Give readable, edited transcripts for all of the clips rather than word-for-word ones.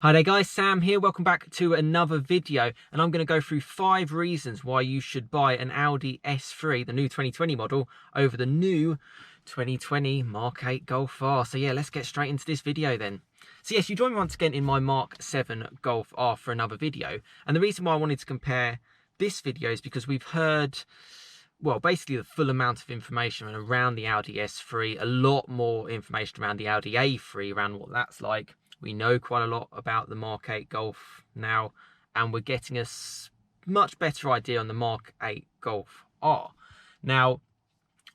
Hi there guys, Sam here. Welcome back to another video, and I'm going to go through 5 reasons why you should buy an Audi S3, the new 2020 model, over the new 2020 Mk8 Golf R. So yeah, let's get straight into this video then. So yes, you join me once again in my Mk8 Golf R for another video, and the reason why I wanted to compare this video is because we've heard, well, basically the full amount of information around the Audi S3, a lot more information around the Audi A3, around what that's like. We know quite a lot about the Mk8 Golf now, and we're getting a much better idea on the Mk8 Golf R. Now,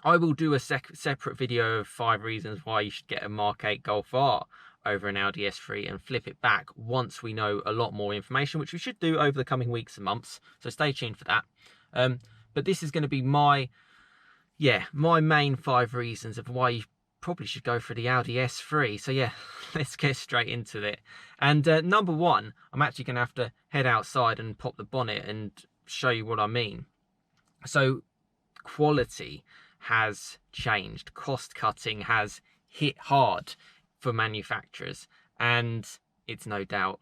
I will do a separate video of 5 reasons why you should get a Mk8 Golf R over an Audi S3 and flip it back once we know a lot more information, which we should do over the coming weeks and months. So stay tuned for that. But this is going to be my main 5 reasons of why you probably should go for the Audi S3. So yeah, let's get straight into it. And number 1, I'm actually going to have to head outside and pop the bonnet and show you what I mean. So quality has changed. Cost cutting has hit hard for manufacturers, and it's no doubt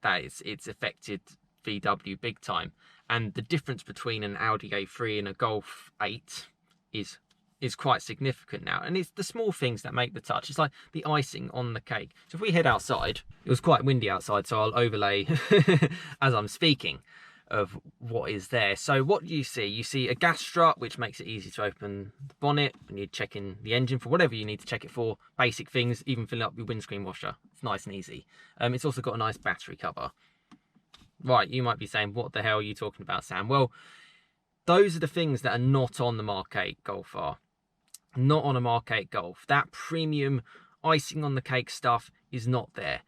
that it's affected VW big time. And the difference between an Audi A3 and a Golf 8 is quite significant now, and it's the small things that make the touch. It's like the icing on the cake. So if we head outside, it was quite windy outside, so I'll overlay as I'm speaking of what is there. So what do you see? You see a gas strut, which makes it easy to open the bonnet when you're checking the engine for whatever you need to check it for, basic things, even filling up your windscreen washer. It's nice and easy. It's also got a nice battery cover. Right, you might be saying, what the hell are you talking about, Sam? Well, those are the things that are not on the Mk8 Golf R. Not on a Mk8 Golf. That premium icing on the cake stuff is not there.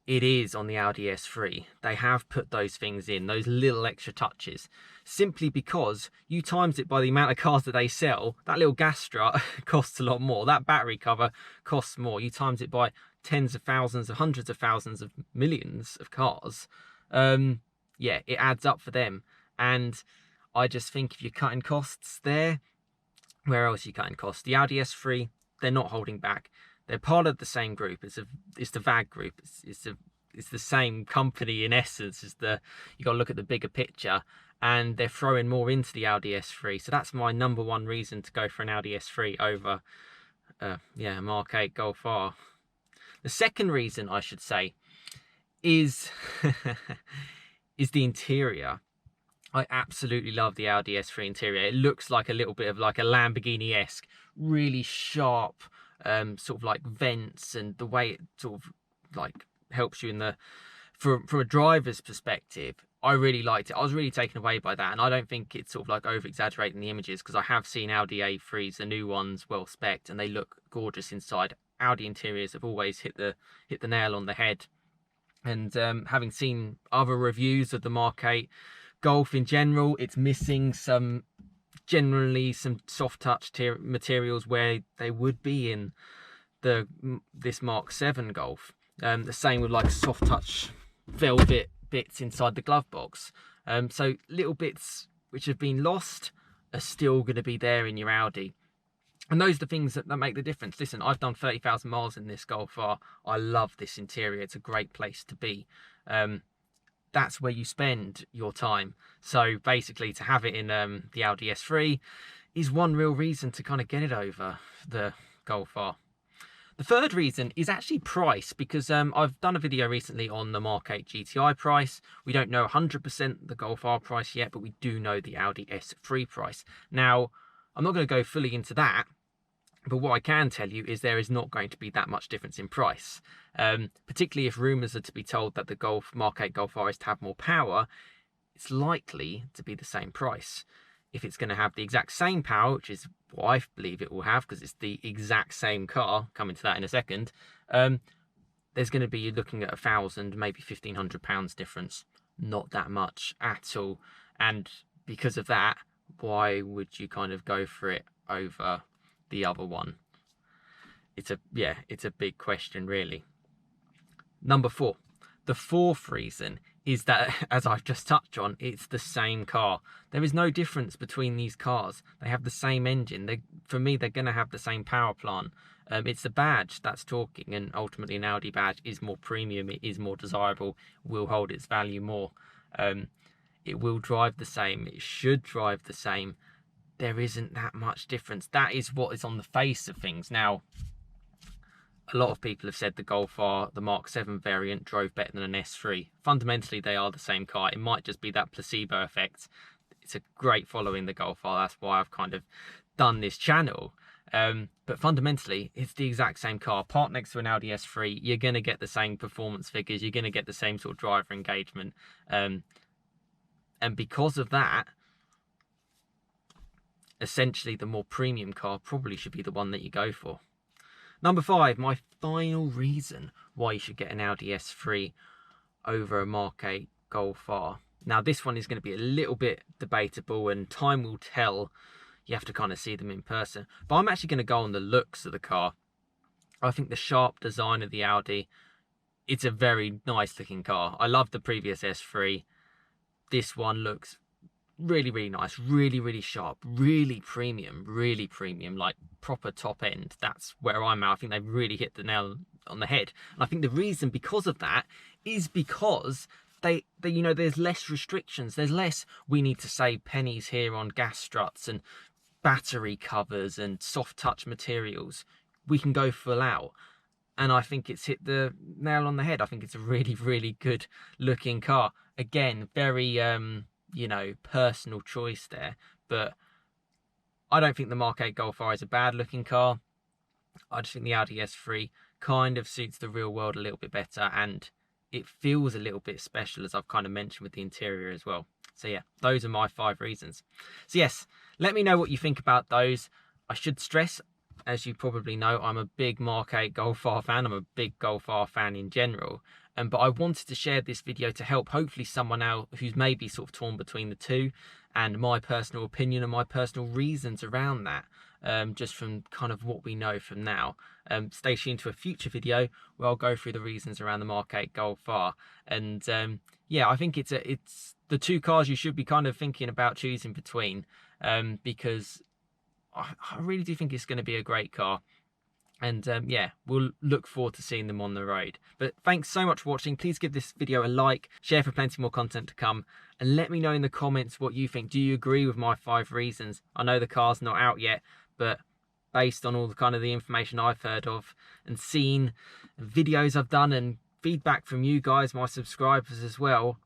It is on the Audi S3. They have put those things in, those little extra touches, simply because you times it by the amount of cars that they sell. That little gas strut costs a lot more. That battery cover costs more. You times it by tens of thousands, of hundreds of thousands of millions of cars. Yeah, it adds up for them. And I just think if you're cutting costs there, where else are you cutting costs? The Audi S3, they're not holding back. They're part of the same group. It's the VAG group. It's the same company in essence. You got to look at the bigger picture, and they're throwing more into the Audi S3. So that's my number 1 reason to go for an Audi S3 over Mk8 Golf R. The second reason, I should say, is is the interior. I absolutely love the Audi S3 interior. It looks like a little bit of like a Lamborghini-esque, really sharp, sort of like vents, and the way it sort of like helps you in the from a driver's perspective. I really liked it. I was really taken away by that, and I don't think it's sort of like over exaggerating the images, because I have seen Audi A3s, the new ones, well spec'd, and they look gorgeous inside. Audi interiors have always hit the nail on the head. And having seen other reviews of the Mk8 Golf in general, it's missing some soft touch materials where they would be in this Mk7 Golf. The same with like soft touch velvet bits inside the glove box. So little bits which have been lost are still going to be there in your Audi. And those are the things that make the difference. Listen, I've done 30,000 miles in this Golf R. I love this interior. It's a great place to be. That's where you spend your time. So basically, to have it in the Audi S3 is one real reason to kind of get it over the Golf R. The third reason is actually price, because I've done a video recently on the Mk8 GTI price. We don't know 100% the Golf R price yet, but we do know the Audi S3 price. Now, I'm not going to go fully into that, but what I can tell you is there is not going to be that much difference in price. Particularly if rumours are to be told that the Mk8 Golf R is to have more power, it's likely to be the same price. If it's going to have the exact same power, which is what I believe it will have, because it's the exact same car, coming to that in a second, there's going to be, you're looking at £1,000, maybe £1,500 difference. Not that much at all. And because of that, why would you kind of go for it over the other one? It's a big question, really. Number 4, the fourth reason is that, as I've just touched on, it's the same car. There is no difference between these cars. They have the same engine. For me, they're going to have the same power plant. It's the badge that's talking, and ultimately an Audi badge is more premium, it is more desirable, will hold its value more. It will drive the same, it should drive the same. There isn't that much difference. That is what is on the face of things. Now, a lot of people have said the Golf R, the Mark 7 variant, drove better than an S3. Fundamentally, they are the same car. It might just be that placebo effect. It's a great following, the Golf R. That's why I've kind of done this channel. But fundamentally, it's the exact same car. Parked next to an Audi S3, you're going to get the same performance figures. You're going to get the same sort of driver engagement. And because of that, essentially the more premium car probably should be the one that you go for. Number 5, my final reason why you should get an Audi S3 over a Mark 8 Golf R. Now, this one is going to be a little bit debatable, and time will tell. You have to kind of see them in person. But I'm actually going to go on the looks of the car. I think the sharp design of the Audi, it's a very nice looking car. I love the previous S3. This one looks really, really nice, really sharp, really premium, like proper top end. That's where I'm at. I think they've really hit the nail on the head. And I think the reason because of that is because they you know, there's less restrictions. There's less, we need to save pennies here on gas struts and battery covers and soft touch materials. We can go full out. And I think it's hit the nail on the head. I think it's a really good looking car. Again, very you know, personal choice there, but I don't think the Mark 8 Golf R is a bad looking car. I just think the Audi S3 kind of suits the real world a little bit better, and it feels a little bit special, as I've kind of mentioned with the interior as well. So yeah, those are my 5 reasons. So yes, let me know what you think about those. I should stress, as you probably know, I'm a big Mark 8 Golf R fan. I'm a big Golf R fan in general. But I wanted to share this video to help hopefully someone out who's maybe sort of torn between the two, and my personal opinion and my personal reasons around that, just from kind of what we know from now. Stay tuned to a future video where I'll go through the reasons around the Mark 8 Golf R. And yeah, I think it's the two cars you should be kind of thinking about choosing between, because I really do think it's going to be a great car. And yeah, we'll look forward to seeing them on the road. But thanks so much for watching. Please give this video a like, share for plenty more content to come, and let me know in the comments what you think. Do you agree with my 5 reasons? I know the car's not out yet, but based on all the kind of the information I've heard of and seen, videos I've done and feedback from you guys, my subscribers as well,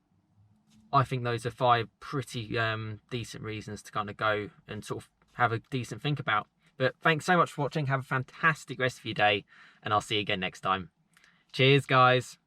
I think those are 5 pretty decent reasons to kind of go and sort of have a decent think about. But thanks so much for watching. Have a fantastic rest of your day, and I'll see you again next time. Cheers, guys.